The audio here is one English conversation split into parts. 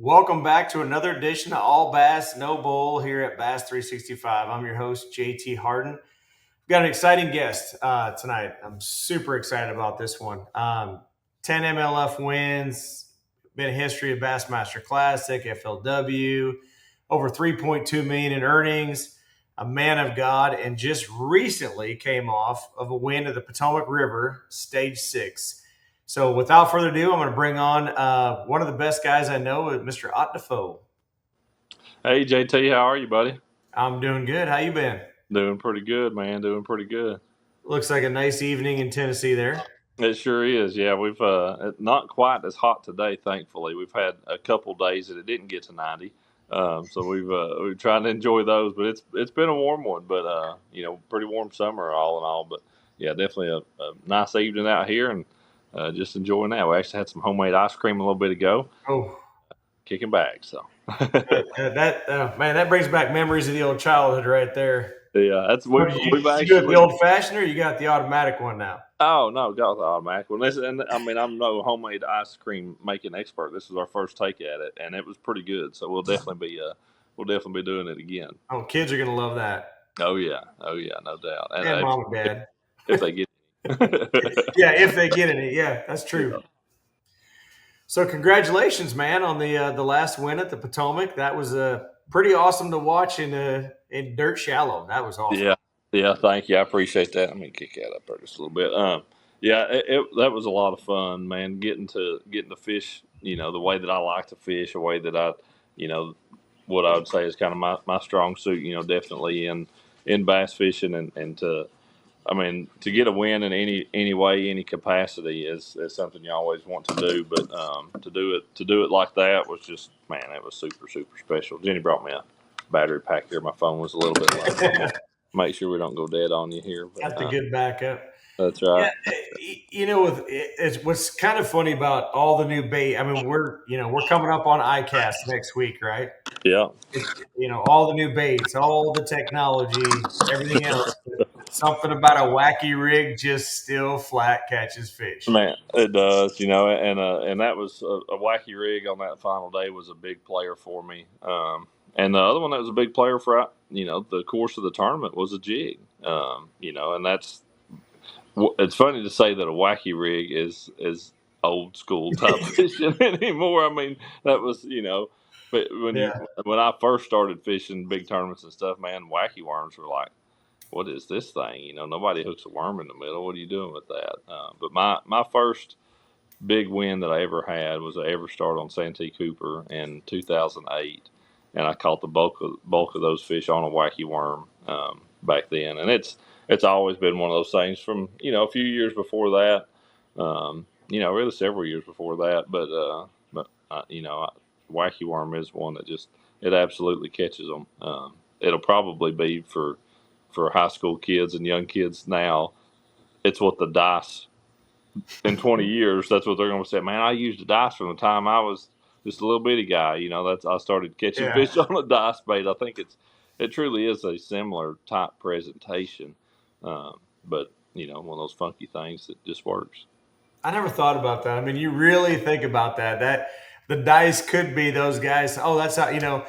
Welcome back to another edition of All Bass, No Bull here at Bass 365. I'm your host, JT Harden. We've got an exciting guest tonight. I'm super excited about this one. 10 MLF wins, been a history of Bassmaster Classic, FLW, over 3.2 million in earnings, a man of God, and just recently came off of a win at the Potomac River, Stage 6. So without further ado, I'm going to bring on one of the best guys I know, Mr. Ott Defoe. Hey JT, how are you, buddy? I'm doing good. How you been? Doing pretty good, man. Doing pretty good. Looks like a nice evening in Tennessee there. It sure is. Yeah, we've not quite as hot today, thankfully. We've had a couple days that it didn't get to 90, so we've tried to enjoy those. But it's been a warm one, but pretty warm summer all in all. But yeah, definitely a nice evening out here and just enjoying that. We actually had some homemade ice cream a little bit ago. Oh, Kicking back, so. man, that brings back memories of the old childhood right there. Yeah, that's What, we've did you do it the actually. old fashioned, or you got the automatic one now? Oh no, got the automatic one. And I mean, I'm no homemade ice cream making expert. This is our first take at it, and it was pretty good. So we'll definitely be doing it again. Oh, kids are gonna love that. Oh yeah, no doubt. And mom and dad, if they get. yeah, if they get any, yeah, that's true. Yeah. So congratulations, man, on the last win at the Potomac. That was pretty awesome to watch in dirt shallow. That was awesome. Yeah. Thank you. I appreciate that. Let me kick that up there just a little bit. Yeah, that was a lot of fun, man. Getting to fish, the way that I like to fish, a way that you know, what I would say is kind of my strong suit. Definitely in bass fishing and to get a win in any way, any capacity is something you always want to do. But to do it like that was just, man, it was super special. Jenny brought me a battery pack here. My phone was a little bit low. Make sure we don't go dead on you here. But, That's a good backup. That's right. Yeah, it's what's kind of funny about all the new bait. I mean, we're coming up on ICAST next week, right? Yeah. All the new baits, all the technology, everything else. Something about a wacky rig just still flat catches fish. Man, it does, and that was a wacky rig on that final day was a big player for me. And the other one that was a big player for the course of the tournament was a jig. And it's funny to say that a wacky rig is old school type fishing anymore. I mean, that was but when I first started fishing big tournaments and stuff, man, wacky worms were like, what is this thing? Nobody hooks a worm in the middle. What are you doing with that? But my first big win that I ever had was I ever started on Santee Cooper in 2008, and I caught the bulk of those fish on a wacky worm back then. And it's always been one of those things from a few years before that, really several years before that. But wacky worm is one that just it absolutely catches them. It'll probably be for high school kids and young kids now. It's what the dice in 20 years, that's what they're going to say. Man, I used a dice from the time I was just a little bitty guy. That's I started catching fish on a dice bait. I think it truly is a similar type presentation, but one of those funky things that just works. I never thought about that. I mean, you really think about that the dice could be those guys. Oh, that's how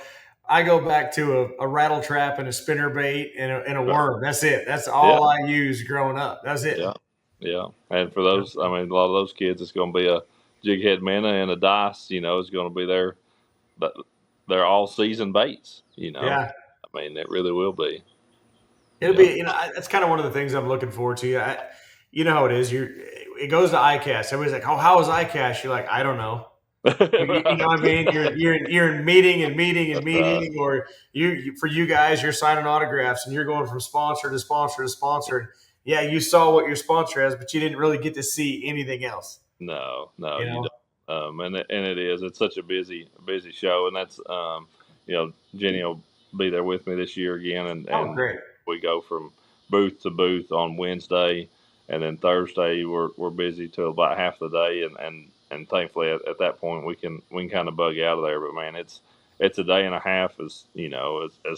I go back to a rattle trap and a spinner bait and a worm. That's it. That's all I used growing up. That's it. Yeah. And for those, I mean, a lot of those kids, it's going to be a jig head minnow and a dice. Is going to be their all season baits. Yeah. I mean, it really will be. It'll be. That's kind of one of the things I'm looking forward to. You know how it is. It goes to ICAST. Everybody's like, "Oh, how is ICAST?" You're like, "I don't know." You know what I mean? You're in meeting, or for you guys, you're signing autographs and you're going from sponsor to sponsor to sponsor. Yeah, you saw what your sponsor has, but you didn't really get to see anything else. No, you don't. And it is. It's such a busy show, and that's Jenny will be there with me this year again, and great. We go from booth to booth on Wednesday, and then Thursday we're busy till about half the day, and thankfully at that point we can kind of bug out of there. But man, it's a day and a half as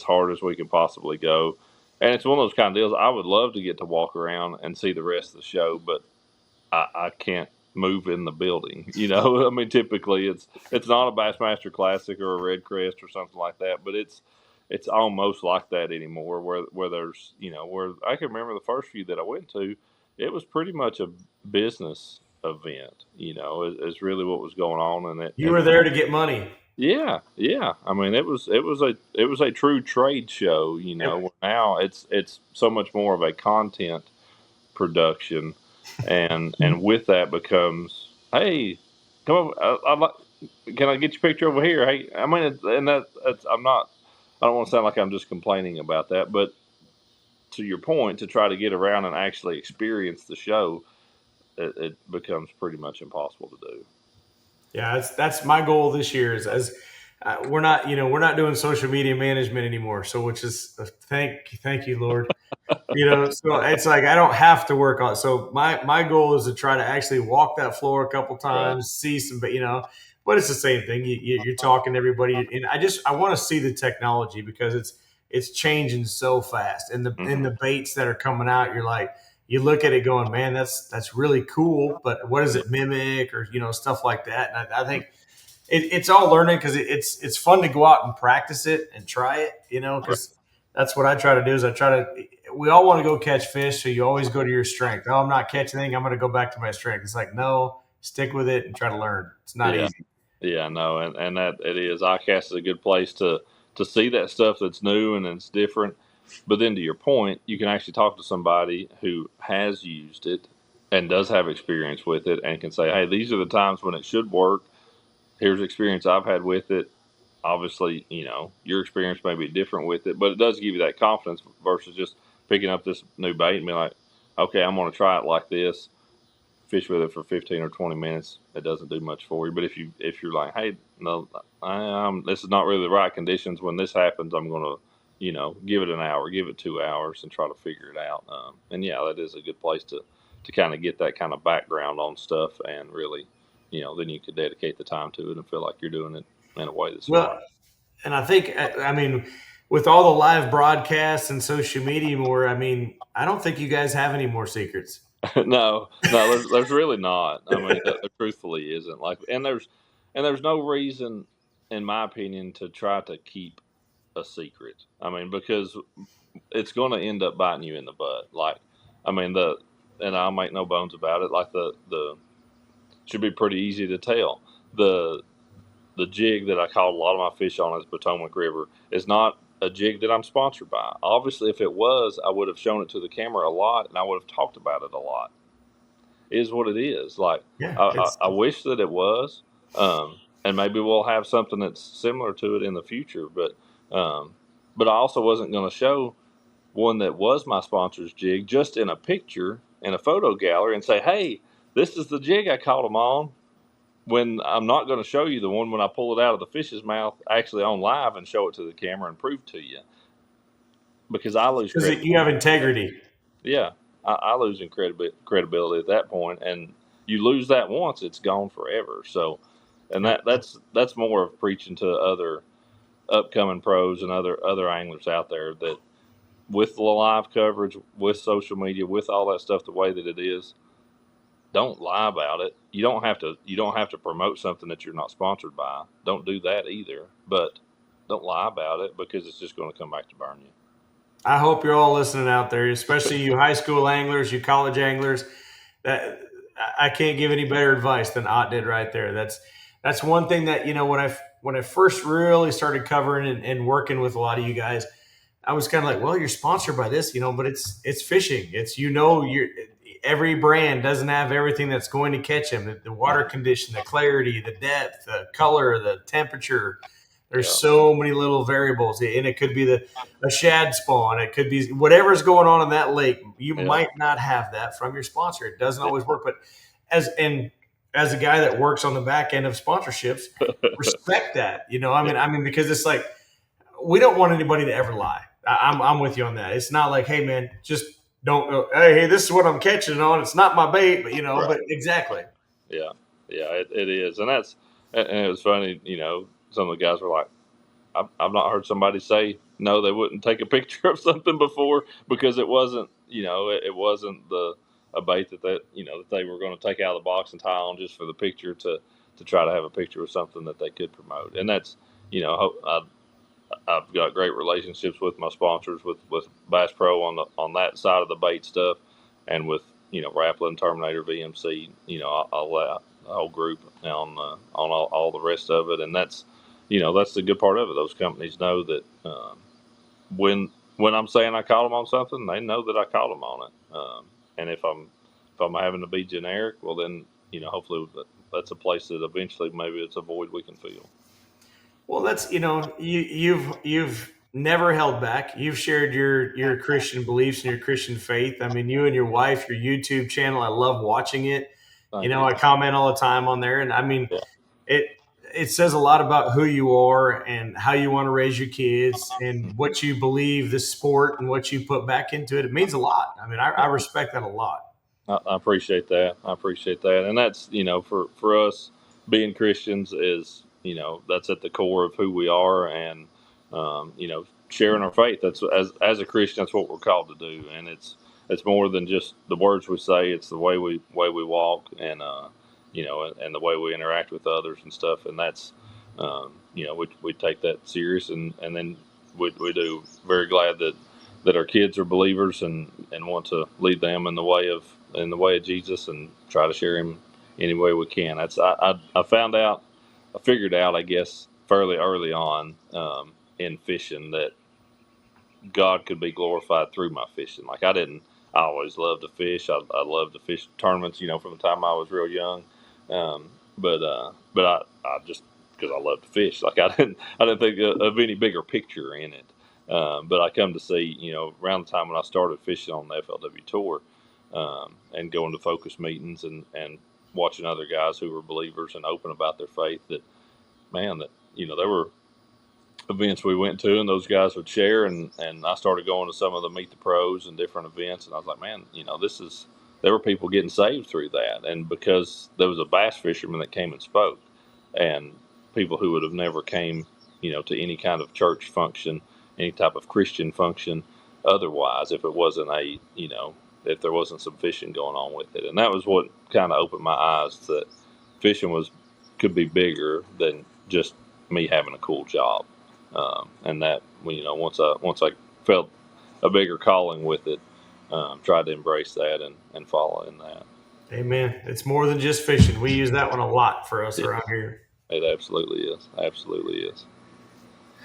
hard as we can possibly go, and it's one of those kind of deals. I would love to get to walk around and see the rest of the show, but I can't move in the building. I mean, typically it's not a Bassmaster Classic or a Red Crest or something like that, but it's almost like that anymore. Where there's where I can remember the first few that I went to, it was pretty much a business event. Is really what was going on, You were there to get money. yeah, yeah. I mean, it was a true trade show. Yep. Now it's so much more of a content production, and with that becomes, hey, come on, can I get your picture over here? Hey, I mean, that's I don't want to sound like I'm just complaining about that, but to your point, to try to get around and actually experience the show, it becomes pretty much impossible to do. Yeah, that's my goal this year. Is as we're not doing social media management anymore. So which is thank you, Lord. So it's like I don't have to work on it. So my goal is to try to actually walk that floor a couple Right. times, see some, but it's the same thing. You're talking to everybody, and I want to see the technology because it's changing so fast, and Hmm. the baits that are coming out, you're like you look at it going, man, that's really cool, but what does Yeah. it mimic or stuff like that? And I think it's all learning because it's fun to go out and practice it and try it, Right. because that's what I try to do is I try to we all want to go catch fish, so you always go to your strength. Oh, I'm not catching anything, I'm going to go back to my strength. It's like, no, stick with it and try to learn. It's not Yeah. easy. Yeah, no, and that it is. iCast is a good place to see that stuff that's new and it's different. But then to your point, you can actually talk to somebody who has used it and does have experience with it and can say, hey, these are the times when it should work. Here's experience I've had with it. Obviously, your experience may be different with it, but it does give you that confidence versus just picking up this new bait and being like, okay, I'm going to try it like this, fish with it for 15 or 20 minutes. It doesn't do much for you. But if you're like, hey, no, this is not really the right conditions. When this happens, I'm going to, give it an hour, give it 2 hours, and try to figure it out. And yeah, that is a good place to kind of get that kind of background on stuff, and really, then you could dedicate the time to it and feel like you're doing it in a way that's right. Well, and I think, I mean, with all the live broadcasts and social media more, I mean, I don't think you guys have any more secrets. No, no, there's really not. I mean, there truthfully isn't. Like, and there's no reason, in my opinion, to try to keep a secret. I mean, because it's going to end up biting you in the butt. Like, I mean, and I'll make no bones about it. Like the should be pretty easy to tell. The the jig that I caught a lot of my fish on is Potomac River is not a jig that I'm sponsored by. Obviously, if it was, I would have shown it to the camera a lot and I would have talked about it a lot. It is what it is. Like, Yeah, I wish that it was, and maybe we'll have something that's similar to it in the future. Um, but I also wasn't going to show one that was my sponsor's jig just in a picture in a photo gallery and say, hey, this is the jig I caught them on. When I'm not going to show you the one when I pull it out of the fish's mouth actually on live and show it to the camera and prove to you, because I lose because credibility. you have integrity. Yeah, I lose in credibility at that point, and you lose that once, it's gone forever. So, and Yeah. that's more of preaching to other upcoming pros and other anglers out there that with the live coverage, with social media, with all that stuff, the way that it is, don't lie about it. You don't have to promote something that you're not sponsored by. Don't do that either. But don't lie about it, because it's just going to come back to burn you. I hope you're all listening out there, especially you high school anglers, you college anglers. That I can't give any better advice than Ott did right there. That's one thing that when I first really started covering and working with a lot of you guys, I was kind of like, well, you're sponsored by this, but it's fishing. It's you're every brand doesn't have everything that's going to catch them. The water condition, the clarity, the depth, the color, the temperature. There's Yeah, so many little variables, and it could be a shad spawn. It could be whatever's going on in that lake. You yeah, might not have that from your sponsor. It doesn't always work, but as a guy that works on the back end of sponsorships, respect that. yeah, I mean, because it's like we don't want anybody to ever lie. I'm with you on that. It's not like, hey man, just don't go, hey, this is what I'm catching on. It's not my bait, but right, but exactly. yeah, yeah. It is, and it was funny. Some of the guys were like, I've not heard somebody say no, they wouldn't take a picture of something before because it wasn't, it wasn't a bait that they were going to take out of the box and tie on just for the picture to try to have a picture of something that they could promote. And that's, I've got great relationships with my sponsors, with Bass Pro on that side of the bait stuff, and with Rapplin, Terminator, VMC, all that the whole group on all the rest of it. And that's the good part of it. Those companies know that when I'm saying I caught them on something, they know that I caught them on it. And if I'm having to be generic, well then hopefully that's a place that eventually maybe it's a void we can fill. Well, that's you've never held back. You've shared your Christian beliefs and your Christian faith. I mean, you and your wife, your YouTube channel, I love watching it. Thank you. I comment all the time on there, and I mean, Yeah. it it says a lot about who you are and how you want to raise your kids and what you believe the sport and what you put back into it. It means a lot. I mean, I respect that a lot. I appreciate that. I appreciate that, and that's for us being Christians is that's at the core of who we are, and sharing our faith. That's as a Christian, that's what we're called to do, and it's more than just the words we say. It's the way we walk, and and the way we interact with others and stuff. And that's we take that serious, and then we do. Very glad that our kids are believers and want to lead them in the way of Jesus and try to share him any way we can. I found out, I figured out, I guess, fairly early on in fishing that God could be glorified through my fishing. Like I always loved to fish. I loved to fish tournaments, from the time I was real young. But I just, because I love to fish, like I didn't think of any bigger picture in it. But I come to see, around the time when I started fishing on the FLW tour, and going to focus meetings and watching other guys who were believers and open about their faith, that man, that there were events we went to and those guys would share, and I started going to some of the Meet the Pros and different events, and I was like, man, there were people getting saved through that. And because there was a bass fisherman that came and spoke, and people who would have never came to any kind of church function, any type of Christian function otherwise, if it wasn't if there wasn't some fishing going on with it. And that was what kind of opened my eyes that fishing could be bigger than just me having a cool job. And that once I felt a bigger calling with it, tried to embrace that and follow in that. Amen. It's more than just fishing. We use that one a lot for us around here. It absolutely is. Absolutely is.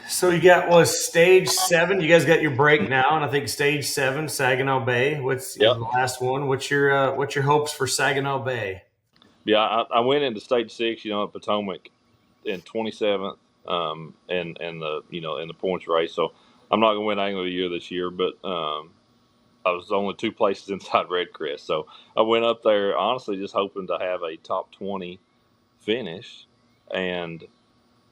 So you got stage 7. You guys got your break now, and I think stage 7, Saginaw Bay. What's Yep. the last one? What's your hopes for Saginaw Bay? Yeah, I went into stage 6, at Potomac in 27th, and the in the points race. So I'm not going to win Angler of the Year this year, but I was only 2 places inside Red Crest. So I went up there honestly just hoping to have a top 20 finish and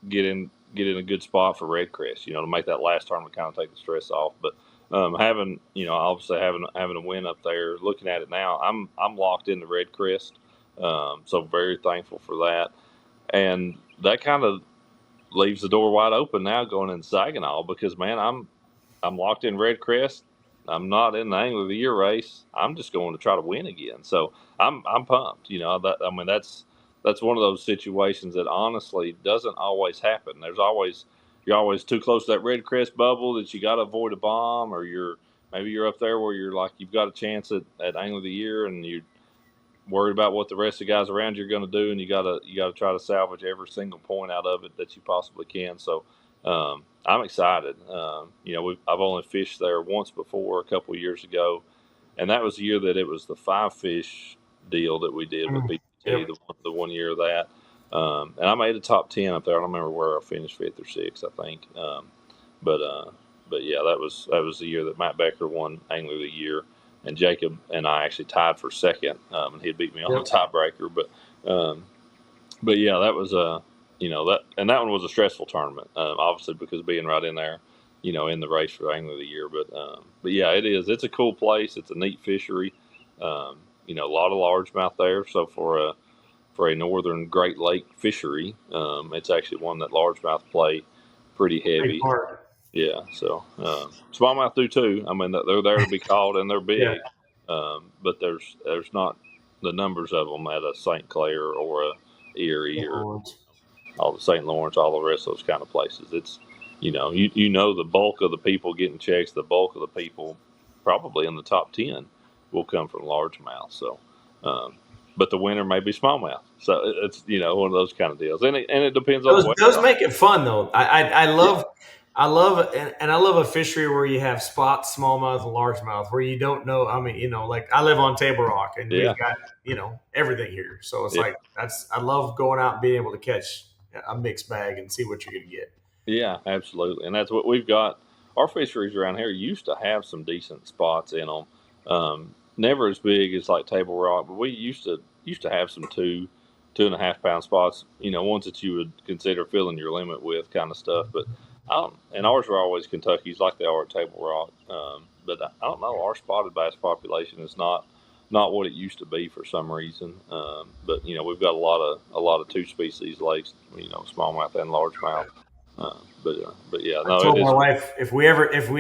get in a good spot for Red Crest, to make that last tournament kind of take the stress off. But having obviously having a win up there, looking at it now, I'm locked into Red Crest, so very thankful for that. And that kind of leaves the door wide open now going into Saginaw, because man, I'm locked in Red Crest. I'm not in the Angler of the Year race. I'm just going to try to win again. So I'm pumped. That's one of those situations that honestly doesn't always happen. You're always too close to that Red Crest bubble that you got to avoid a bomb, or maybe you're up there where you're like you've got a chance at Angler of the Year, and you worried about what the rest of the guys around you are going to do, and you gotta try to salvage every single point out of it that you possibly can. So I'm excited. I've only fished there once before, a couple of years ago, and that was the year that it was the 5-fish deal that we did with BT, Yep. the one year of that. And I made a top 10 up there. I don't remember where I finished, 5th or 6th, I think. But yeah, that was the year that Matt Becker won Angler of the Year, and Jacob and I actually tied for 2nd, and he beat me on the tiebreaker. But yeah, that was that one was a stressful tournament, obviously because being right in there, in the race for Angler of the Year. But yeah, it is. It's a cool place. It's a neat fishery. A lot of largemouth there. So for a northern Great Lake fishery, it's actually one that largemouth play pretty heavy. Big part. Yeah, so smallmouth do too. I mean, they're there to be caught, and they're big. Yeah. but there's not the numbers of them at a St. Clair or a Erie or all the St. Lawrence, all the rest of those kind of places. It's you know the bulk of the people getting checks, the bulk of the people probably in the top 10 will come from largemouth. So, but the winner may be smallmouth. So it's one of those kind of deals, and it depends on the weather. Those make it fun though. I Yeah, love I love and I love a fishery where you have spots, smallmouth and largemouth, where you don't know. I mean, like I live on Table Rock and yeah, we've got everything here. So it's yeah, like I love going out and being able to catch a mixed bag and see what you're gonna get. yeah, absolutely, and that's what we've got. Our fisheries around here used to have some decent spots in them. Never as big as like Table Rock, but we used to have some 2.5 pound spots. Ones that you would consider filling your limit with, kind of stuff. But and ours were always Kentucky's, like they are at Table Rock. But I don't know. Our spotted bass population is not what it used to be for some reason. But we've got a lot of two species lakes. Smallmouth and largemouth. But yeah, I no, told my it's wife if we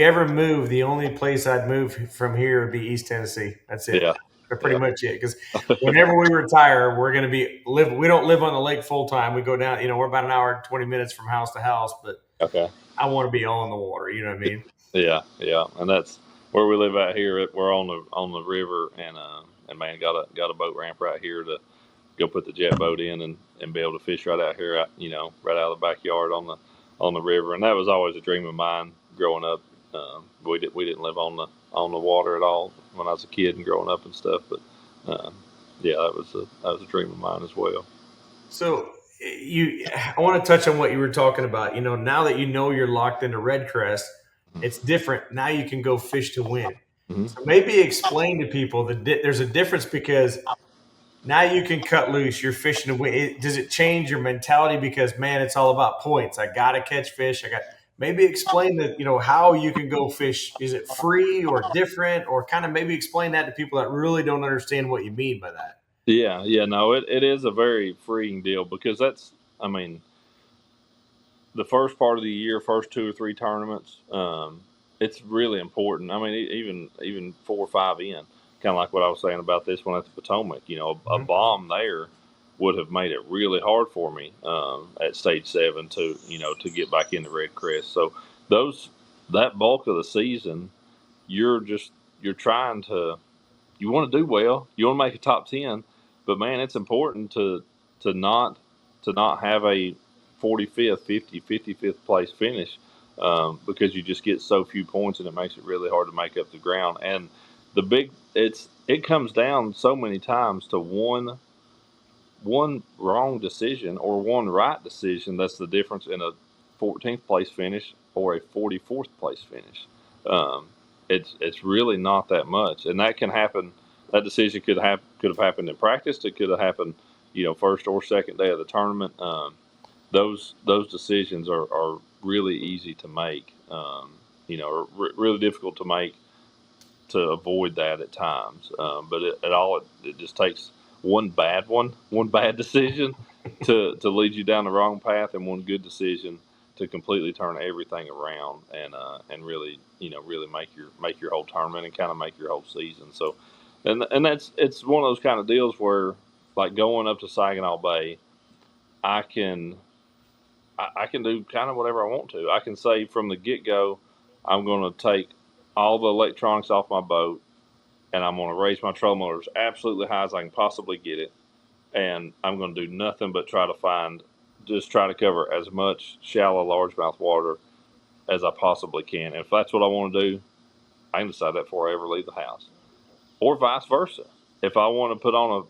ever move, the only place I'd move from here would be East Tennessee. That's it. yeah, That's pretty yeah, much it. Because whenever we retire, we're going to be live. We don't live on the lake full time. We go down. We're about an hour and 20 minutes from house to house. But okay. I want to be on the water. You know what I mean? Yeah, yeah, and that's where we live out here. We're on the river, and man, got a boat ramp right here to go put the jet boat in and be able to fish right out here, right out of the backyard on the river. And that was always a dream of mine growing up. We didn't live on the water at all when I was a kid and growing up and stuff, but yeah, that was a dream of mine as well. So I want to touch on what you were talking about. Now that you're locked into red crest, it's different. Now you can go fish to win. Mm-hmm. So maybe explain to people that there's a difference because now you can cut loose. You're fishing to win. Does it change your mentality? Because man, it's all about points. I got to catch fish. Maybe explain that. How you can go fish. Is it free or different, or kind of maybe explain that to people that really don't understand what you mean by that. Yeah, yeah, no, it is a very freeing deal because I mean, the first part of the year, first two or three tournaments, it's really important. I mean, even 4 or 5 in, kind of like what I was saying about this one at the Potomac. A Mm-hmm. bomb there would have made it really hard for me at stage 7 to get back into Red Crest. So those that bulk of the season, you're just you're trying to you want to do well, you want to make a top 10, but man, it's important to not have a 45th, 50, 55th place finish because you just get so few points and it makes it really hard to make up the ground. And it comes down so many times to one wrong decision or one right decision. That's the difference in a 14th place finish or a 44th place finish. Um, it's really not that much, and that can happen. That decision could have happened in practice. It could have happened, first or second day of the tournament. Those decisions are really easy to make. Or really difficult to make to avoid that at times. But it just takes one bad decision to lead you down the wrong path, and one good decision to completely turn everything around and really really make your whole tournament and kind of make your whole season. So, and it's one of those kind of deals where like going up to Saginaw Bay, I can I can do kind of whatever I want to. I can say from the get go, I'm going to take all the electronics off my boat and I'm going to raise my trolling motor as absolutely high as I can possibly get it. And I'm going to do nothing but try to cover as much shallow largemouth water as I possibly can. And if that's what I want to do, I can decide that before I ever leave the house. Or vice versa. If I want to put on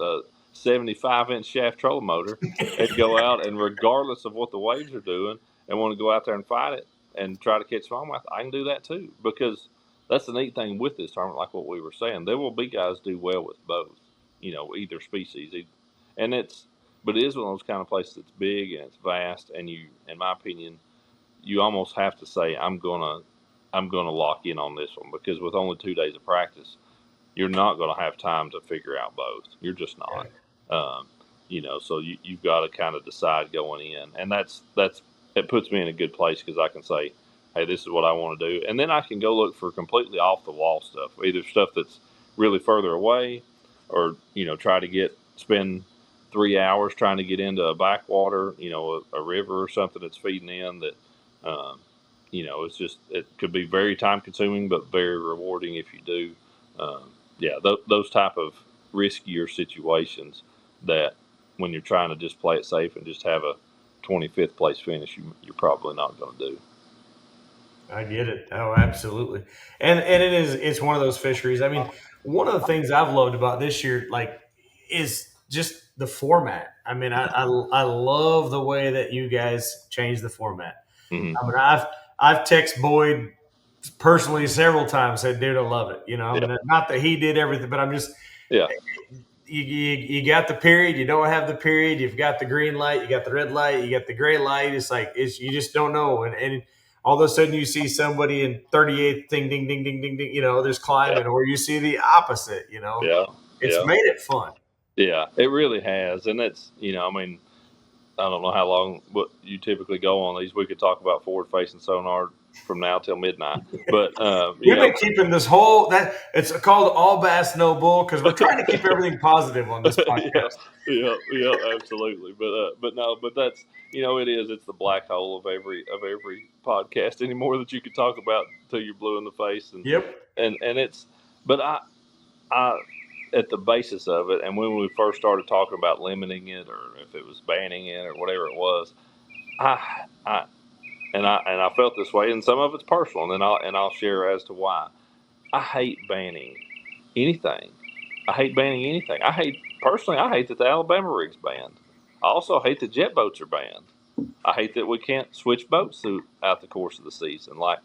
a 75-inch shaft trolling motor and go out and regardless of what the waves are doing and want to go out there and fight it and try to catch smallmouth, I can do that too because that's the neat thing with this tournament, like what we were saying. There will be guys do well with both, either species. And but it is one of those kind of places that's big and it's vast, and in my opinion, you almost have to say, I'm gonna lock in on this one because with only 2 days of practice, you're not going to have time to figure out both. You're just not. Right. So you've got to kind of decide going in, and it puts me in a good place because I can say, hey, this is what I want to do, and then I can go look for completely off the wall stuff, either stuff that's really further away, or try to spend 3 hours trying to get into a backwater, a river or something that's feeding in that. Um, it could be very time consuming, but very rewarding if you do. Yeah, those type of riskier situations that when you're trying to just play it safe and just have a 25th place finish, you're probably not going to do. I get it. Oh, absolutely. And it's one of those fisheries. I mean, one of the things I've loved about this year, is just the format. I mean, I love the way that you guys changed the format. Mm-hmm. I mean, I've texted Boyd personally several times, said, "Dude, I love it." I Yeah, mean, not that he did everything, but I'm just yeah, you got the period, you don't have the period, you've got the green light, you got the red light, you got the gray light. You just don't know, and all of a sudden you see somebody in 38th, ding ding ding ding ding ding, there's yeah, climbing, or you see the opposite. yeah, It's yeah, made it fun. yeah. It really has, and it's I mean, I don't know how long what you typically go on these. We could talk about forward facing sonar from now till midnight, but We've been keeping this whole that it's called All Bass No Bull because we're trying to keep everything positive on this yeah, podcast. yeah, absolutely. But no, but that's it is. It's the black hole of every podcast anymore that you could talk about till you're blue in the face, Yep. and it's. But I at the basis of it, and when we first started talking about limiting it, or if it was banning it, or whatever it was, I I and I felt this way, and some of it's personal, and then I'll share as to why. I hate banning anything. I hate banning anything. I hate that the Alabama rig's banned. I also hate that jet boats are banned. I hate that we can't switch boats throughout the course of the season. Like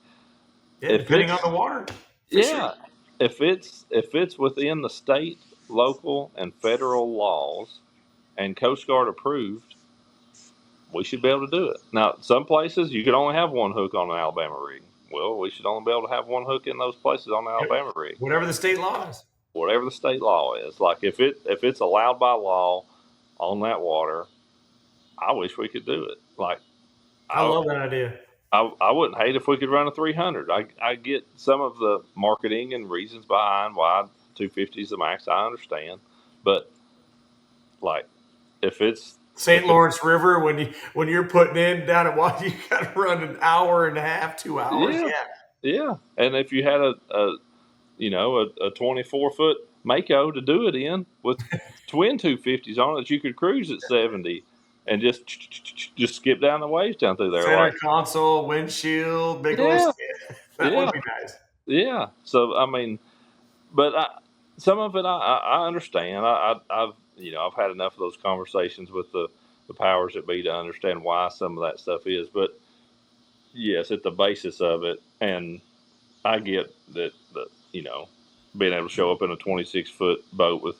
Yeah, if depending on it's the water fishery. yeah, if it's within the state, local, and federal laws and Coast Guard approved, we should be able to do it. Now, some places you could only have one hook on an Alabama rig. Well, we should only be able to have one hook in those places on the Alabama rig. Whatever the state law is. Whatever the state law is. Like if it's allowed by law on that water, I wish we could do it. Like I I love that idea. I wouldn't hate if we could run a 300. I get some of the marketing and reasons behind why 250 is the max. I understand, but like if it's St. Lawrence River, when you're putting in down at water, you got to run an hour and a half, 2 hours. yeah, Yeah, yeah, and if you had a 24-foot Mako to do it in with twin 250s on it, you could cruise at 70 and just skip down the waves down through there. center Like, console, windshield, big old. yeah, That would yeah, be nice. yeah. So I mean, but some of it I understand. I've had enough of those conversations with the powers that be to understand why some of that stuff is. But yes, at the basis of it, and I get that being able to show up in a 26-foot boat with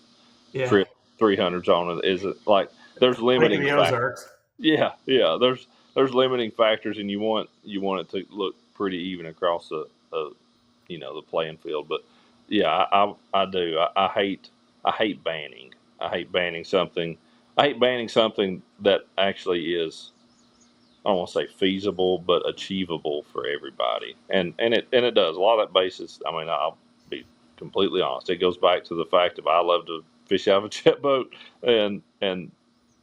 Yeah, 300s on it is like there's Lake of limiting the factors. Ozarks. Yeah, yeah. There's limiting factors, and you want it to look pretty even across the playing field. But yeah, I do. I hate banning. I hate banning something. I hate banning something that actually is, I don't want to say feasible, but achievable for everybody. And it does. A lot of that basis, I mean, I'll be completely honest. It goes back to the fact of I love to fish out of a jet boat, and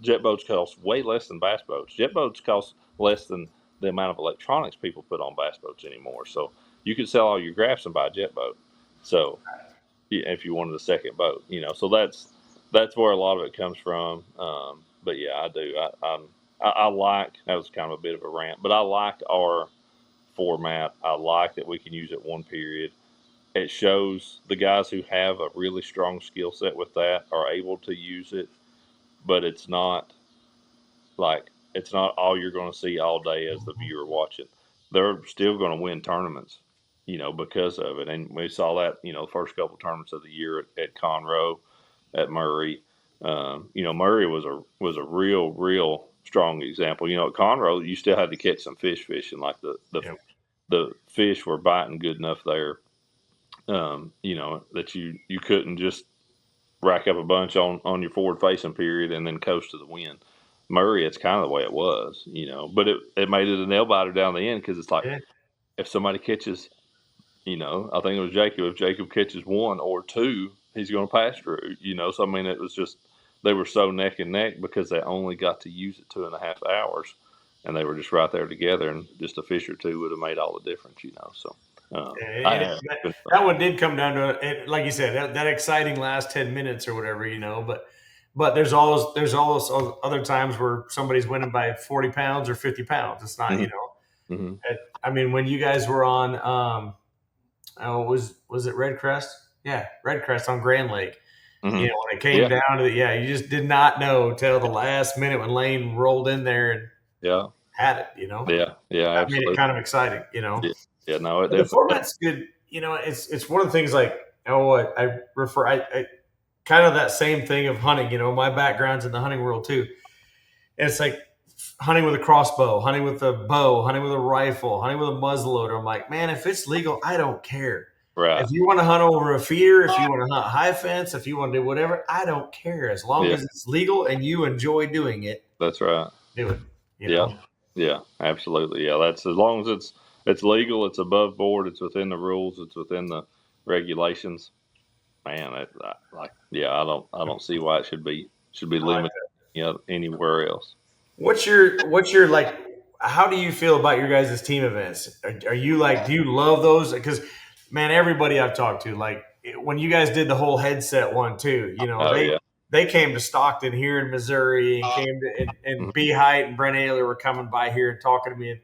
jet boats cost way less than bass boats. Jet boats cost less than the amount of electronics people put on bass boats anymore. So you could sell all your graphs and buy a jet boat. So yeah, if you wanted a second boat, so that's where a lot of it comes from. But yeah, I do. I like, that was kind of a bit of a rant, but I like our format. I like that we can use it one period. It shows the guys who have a really strong skill set with that are able to use it, but it's not all you're going to see all day as the viewer watching. They're still going to win tournaments, because of it. And we saw that, first couple tournaments of the year at Conroe, at Murray. Murray was a real strong example. At Conroe, you still had to catch some fishing. Like Yeah. the fish were biting good enough there, that you couldn't just rack up a bunch on your forward facing period and then coast to the wind. Murray, it's kind of the way it was, but it made it a nail biter down the end because it's like Yeah. if somebody catches I think it was Jacob. If Jacob catches one or two, he's going to pass Drew. So I mean, it was just they were so neck and neck because they only got to use it 2.5 hours, and they were just right there together. And just a fish or two would have made all the difference. So I And have been fun. that one did come down to it, like you said, that exciting last 10 minutes or whatever, But there's all those other times where somebody's winning by 40 pounds or 50 pounds. It's not, Mm-hmm. Mm-hmm. I mean, when you guys were on, was it Red Crest? Yeah, Red Crest on Grand Lake. Mm-hmm. When it came down to you just did not know till the last minute when Lane rolled in there and had it. Yeah, That made absolutely. it kind of exciting. Yeah, no, it But the definitely. format's good. It's one of the things like I kind of that same thing of hunting. My background's in the hunting world too. And it's like hunting with a crossbow, hunting with a bow, hunting with a rifle, hunting with a muzzleloader. I'm like, man, if it's legal, I don't care. Right. If you want to hunt over a feeder, if you want to hunt high fence, if you want to do whatever, I don't care. As long as it's legal and you enjoy doing it, That's right. do it. Yeah, absolutely. Yeah, that's as long as it's legal, it's above board, it's within the rules, it's within the regulations. Man, I don't see why it should be limited, anywhere else. What's your like? How do you feel about your guys' team events? Are you like? Do you love those? Because man, everybody I've talked to, like when you guys did the whole headset one too, Oh yeah. they came to Stockton here in Missouri and came to and B Height and Brent Ayler were coming by here and talking to me. And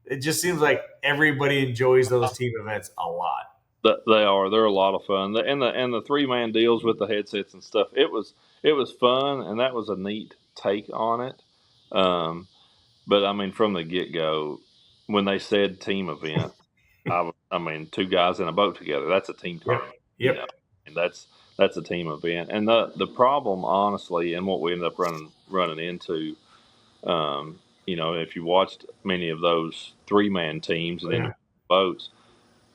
it just seems like everybody enjoys those team events a lot. They're a lot of fun. And the 3-man deals with the headsets and stuff. It was fun, and that was a neat take on it. But I mean, from the get go, when they said team event, I mean, two guys in a boat together. That's a team tournament. Yep. And that's a team event. And the problem, honestly, and what we ended up running into, if you watched many of those 3-man teams and then boats,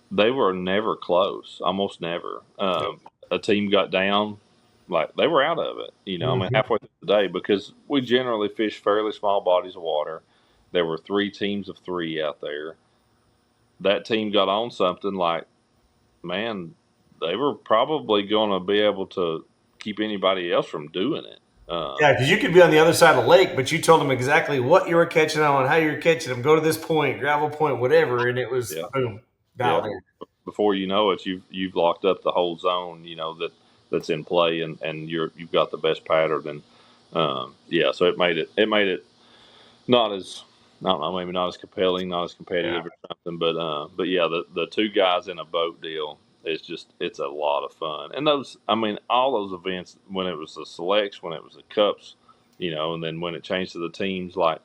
they were never close, almost never. A team got down, like they were out of it. I mean, halfway through the day, because we generally fish fairly small bodies of water. There were 3 teams of 3 out there. That team got on something like, man, they were probably going to be able to keep anybody else from doing it. Yeah, because you could be on the other side of the lake, but you told them exactly what you were catching on, how you were catching them. Go to this point, gravel point, whatever, and it was boom, dialed in. Before you know it, you've locked up the whole zone. That's in play, and you've got the best pattern. And so it made it not as, I don't know, maybe not as compelling, not as competitive or something. But yeah, the 2 guys in a boat deal. It's a lot of fun. And all those events, when it was the selects, when it was the cups, and then when it changed to the teams, like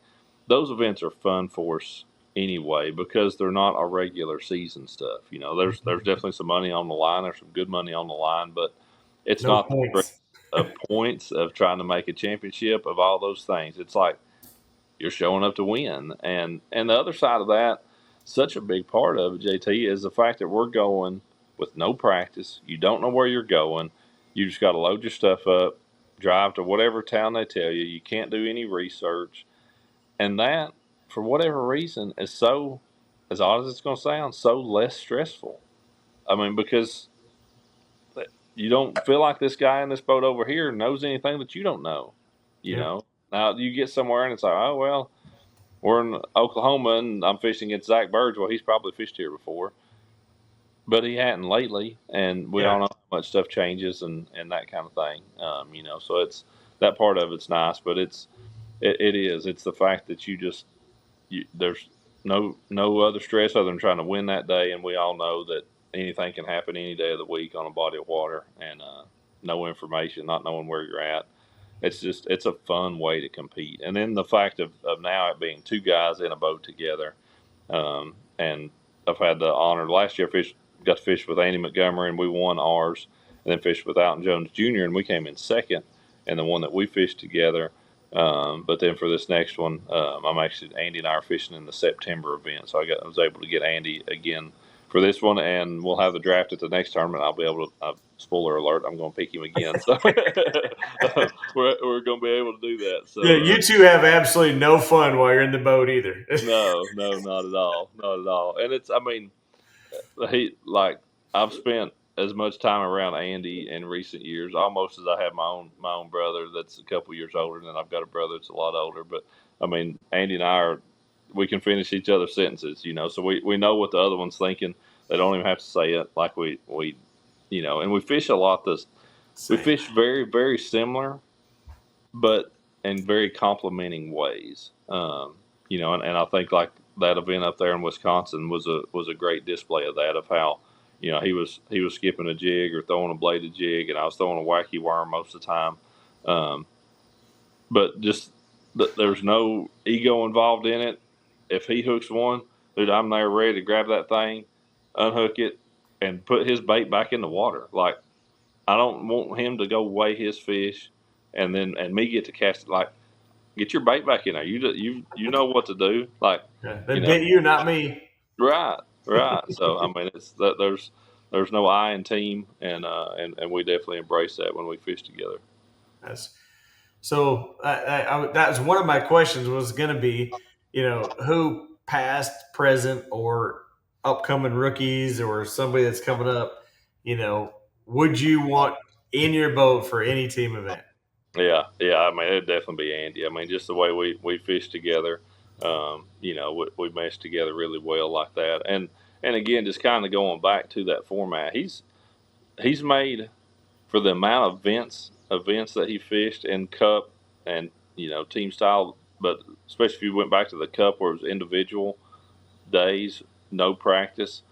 those events are fun for us anyway, because they're not our regular season stuff. There's definitely some money on the line. There's some good money on the line, but it's No not points. of points of trying to make a championship of all those things. It's like you're showing up to win. And the other side of that, such a big part of it, JT, is the fact that we're going with no practice. You don't know where you're going. You just got to load your stuff up, drive to whatever town they tell you. You can't do any research. And that, for whatever reason, is so, as odd as it's going to sound, so less stressful. I mean, because you don't feel like this guy in this boat over here knows anything that you don't know. Now you get somewhere and it's like, oh well, we're in Oklahoma and I'm fishing against Zach Burge. Well, he's probably fished here before, but he hadn't lately, and we all know how much stuff changes and that kind of thing. So it's that part of it's nice, but it's the fact that there's no other stress other than trying to win that day, and we all know that anything can happen any day of the week on a body of water, and no information, not knowing where you're at. It's a fun way to compete. And then the fact of now it being 2 guys in a boat together. And I've had the honor last year got to fish with Andy Montgomery, and we won ours, and then fished with Alton Jones Jr., and we came in second in the one that we fished together. But then for this next one, Andy and I are fishing in the September event, so I was able to get Andy again for this one, and we'll have the draft at the next tournament. I'll be able to. Spoiler alert! I'm going to pick him again, so we're going to be able to do that. So yeah, you two have absolutely no fun while you're in the boat either. no, not at all, not at all. And I've spent as much time around Andy in recent years, almost as I have my own brother that's a couple years older, and then I've got a brother that's a lot older. But I mean, Andy and we can finish each other's sentences, so we know what the other one's thinking. They don't even have to say it like we and we fish a lot. We Same. fish very, very similar, but in very complementing ways. And I think like that event up there in Wisconsin was a great display of that, of how, he was skipping a jig or throwing a bladed jig, and I was throwing a wacky worm most of the time. Um, but just there's no ego involved in it. If he hooks one, dude, I'm there ready to grab that thing, unhook it, and put his bait back in the water. Like, I don't want him to go weigh his fish, and me get to cast it. Like, get your bait back in there. You know what to do. Like, Yeah, they bit you, not me. right, right. So I mean, it's that there's no I in team, and we definitely embrace that when we fish together. That's so. That was one of my questions. Was going to be, who past, present, or upcoming rookies, or somebody that's coming up. Would you want in your boat for any team event? Yeah, yeah. I mean, it'd definitely be Andy. I mean, just the way we fish together, we mesh together really well like that. And again, just kind of going back to that format, he's made for the amount of events that he fished in Cup and team style, but especially if you went back to the Cup where it was individual days, no practice,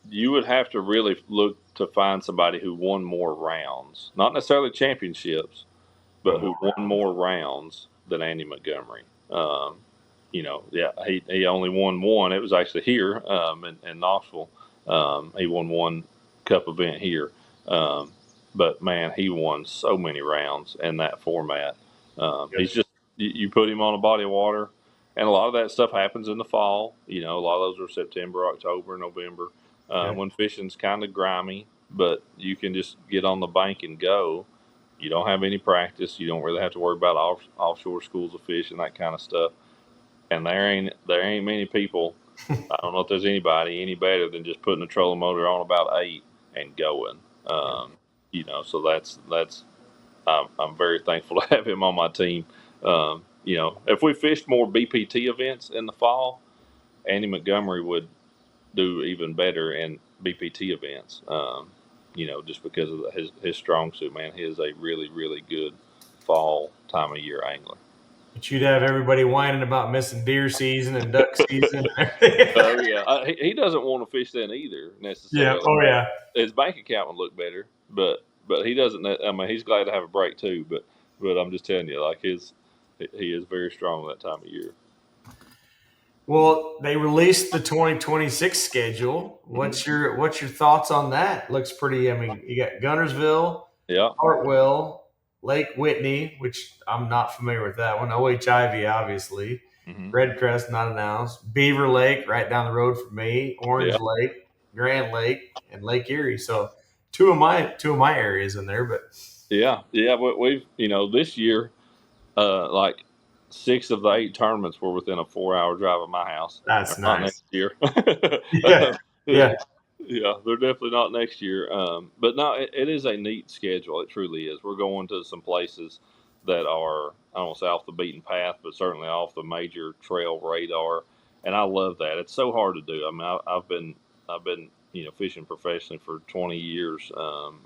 you would have to really look to find somebody who won more rounds, not necessarily championships, but who won more rounds than Andy Montgomery. Yeah, he only won one. It was actually here in Knoxville. He won one Cup event here. But man, he won so many rounds in that format. He's just you put him on a body of water, and a lot of that stuff happens in the fall. A lot of those are September, October, November, when fishing's kind of grimy. But you can just get on the bank and go. You don't have any practice. You don't really have to worry about offshore schools of fish and that kind of stuff. And there ain't many people. I don't know if there's anybody any better than just putting a trolling motor on about 8 and going. So that's I'm very thankful to have him on my team. If we fished more BPT events in the fall, Andy Montgomery would do even better in BPT events. Just because of his strong suit, man. He is a really, really good fall time of year angler. But you'd have everybody whining about missing deer season and duck season. Oh yeah, he doesn't want to fish then either Yeah. necessarily. Oh yeah. His bank account would look better, but he doesn't. I mean, he's glad to have a break too. But I'm just telling you, like he is very strong that time of year. Well, they released the 2026 schedule. What's your thoughts on that? Looks pretty. I mean, you got Guntersville, Yeah, Hartwell, Lake Whitney, which I'm not familiar with that one. OHIV, obviously. Red Crest, not announced. Beaver Lake, right down the road from me. Orange Lake, Grand Lake, and Lake Erie. So two of my areas in there. But yeah. But we've this year, like 6 of the 8 tournaments were within a 4-hour drive of my house. that's They're not nice. next year. Yeah. Yeah, they're definitely not next year. But no, it is a neat schedule. It truly is. We're going to some places that are, I don't want to say off the beaten path, but certainly off the major trail radar. And I love that. It's so hard to do. I mean, I've been fishing professionally for 20 years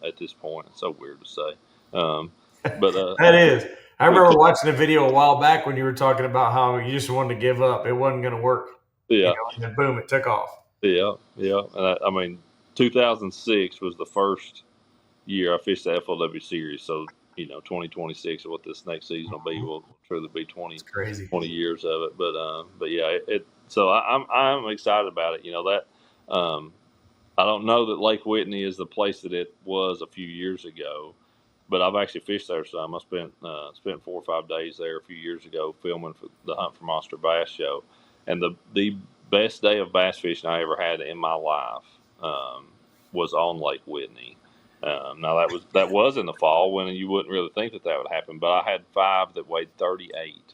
at this point. It's so weird to say. But that is. I remember watching a video a while back when you were talking about how you just wanted to give up. It wasn't going to work. Yeah. And then boom, it took off. Yeah. And I mean, 2006 was the first year I fished the FLW series. So, 2026 is what this next season will be. Will truly be 20 years of it. But yeah, so I'm excited about it. That I don't know that Lake Whitney is the place that it was a few years ago, but I've actually fished there some. I spent 4 or 5 days there a few years ago filming for the Hunt for Monster Bass show, and the best day of bass fishing I ever had in my life was on Lake Whitney. Now that was in the fall when you wouldn't really think that would happen, but I had 5 that weighed 38.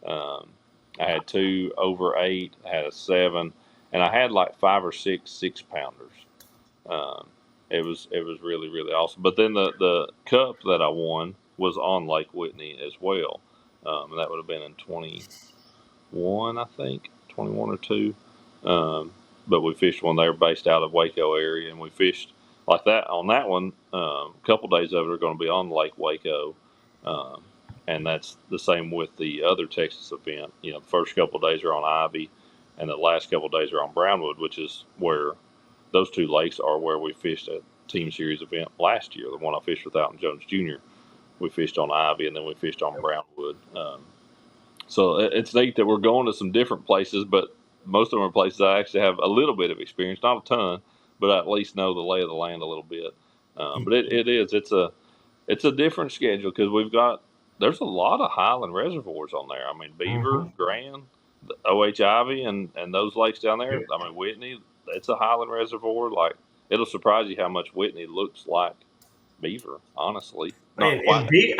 I had 2 over 8. I had a 7, and I had like 5 or 6 6-pounders. Um, it was really really awesome. But then the cup that I won was on Lake Whitney as well, and that would have been in 21, I think 21 or 2. Um, but we fished one there based out of Waco area, and we fished like that on that one. A couple days of it are going to be on Lake Waco, um, and that's the same with the other Texas event. You know, the first couple of days are on Ivy, and the last couple of days are on Brownwood, which is where those two lakes are where we fished a team series event last year. The one I fished with Alton Jones Jr. We fished on Ivy, and then we fished on Brownwood. So it's neat that we're going to some different places, but most of them are places I actually have a little bit of experience, not a ton, but I at least know the lay of the land a little bit. But it's a different schedule because there's a lot of highland reservoirs on there. I mean, Beaver, Mm-hmm. Grand, the OH Ivy, and those lakes down there. I mean, Whitney, it's a highland reservoir. Like, it'll surprise you how much Whitney looks like Beaver, honestly. Not Man, quite.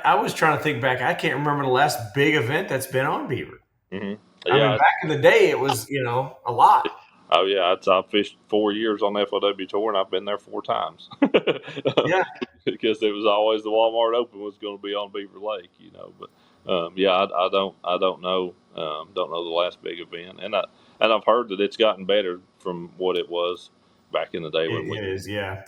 I was trying to think back. I can't remember the last big event that's been on Beaver. Hmm. I mean, Yeah. back in the day, it was, a lot. Oh yeah, I've fished 4 years on the FLW tour, and I've been there 4 times Yeah. because it was always the Walmart Open was going to be on Beaver Lake, But yeah, I don't know don't know the last big event, and I've heard that it's gotten better from what it was back in the day when we. It is, yeah.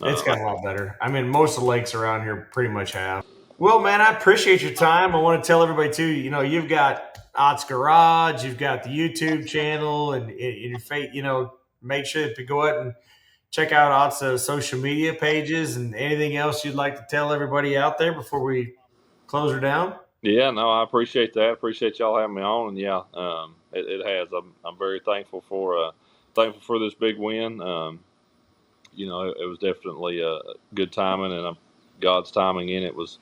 It's Uh, got a lot better. I mean, most of the lakes around here pretty much have. Well, man, I appreciate your time. I want to tell everybody too. You've got Ott's Garage, you've got the YouTube channel, and in your fate, make sure to go out and check out Ott's social media pages and anything else you'd like to tell everybody out there before we close her down. yeah, no, I appreciate that. Appreciate y'all having me on, and yeah, it has. I'm very thankful for this big win. It was definitely a good timing, and God's timing in it was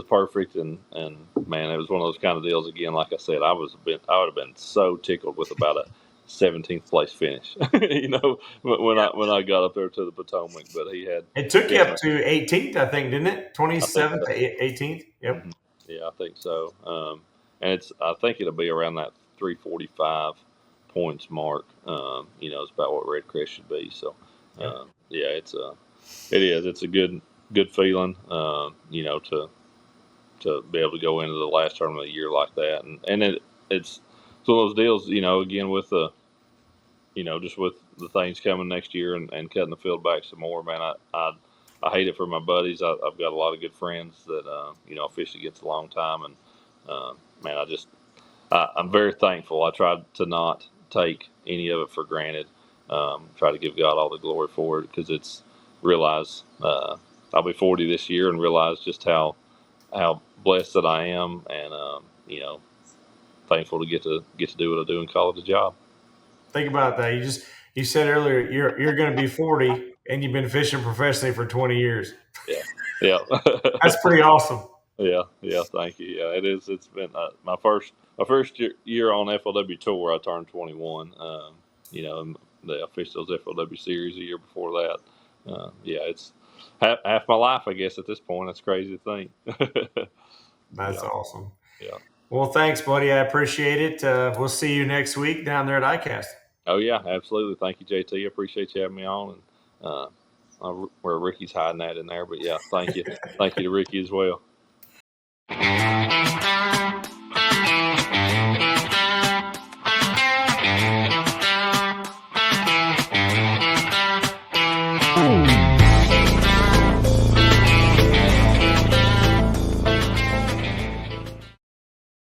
perfect. And man, it was one of those kind of deals. Again, like I said, I would have been so tickled with about a 17th place finish. When I got up there to the Potomac, but he had. It took you Yeah, up to 18th, I think, didn't it? I think 27th so. to 18th. Yep. Mhm. Yeah, I think so. And I think it'll be around that 345 points mark. It's about what Red Crest should be. So, Yep. yeah, it is. It's a good feeling. To be able to go into the last tournament of the year like that, and it's one of those deals. Again with just with the things coming next year and cutting the field back some more, man. I hate it for my buddies. I've got a lot of good friends that I fished against a long time, and man, I'm very thankful. I tried to not take any of it for granted. Try to give God all the glory for it because it's realize I'll be 40 this year and realize just how blessed that I am, and thankful to get to do what I do and call it a job. Think about that. You said earlier you're going to be 40 and you've been fishing professionally for 20 years. Yeah, yeah. That's pretty awesome. Yeah, yeah. Thank you. Yeah, it is. It's been my first year on FLW tour. I turned 21. And I fished those FLW series a year before that. Yeah, it's half my life, I guess, at this point. That's crazy to think. That's Yeah, awesome. yeah. Well, thanks, buddy. I appreciate it. We'll see you next week down there at ICAST. Oh yeah, absolutely. Thank you, JT. I appreciate you having me on, and where Ricky's hiding that in there, but yeah, thank you to Ricky as well.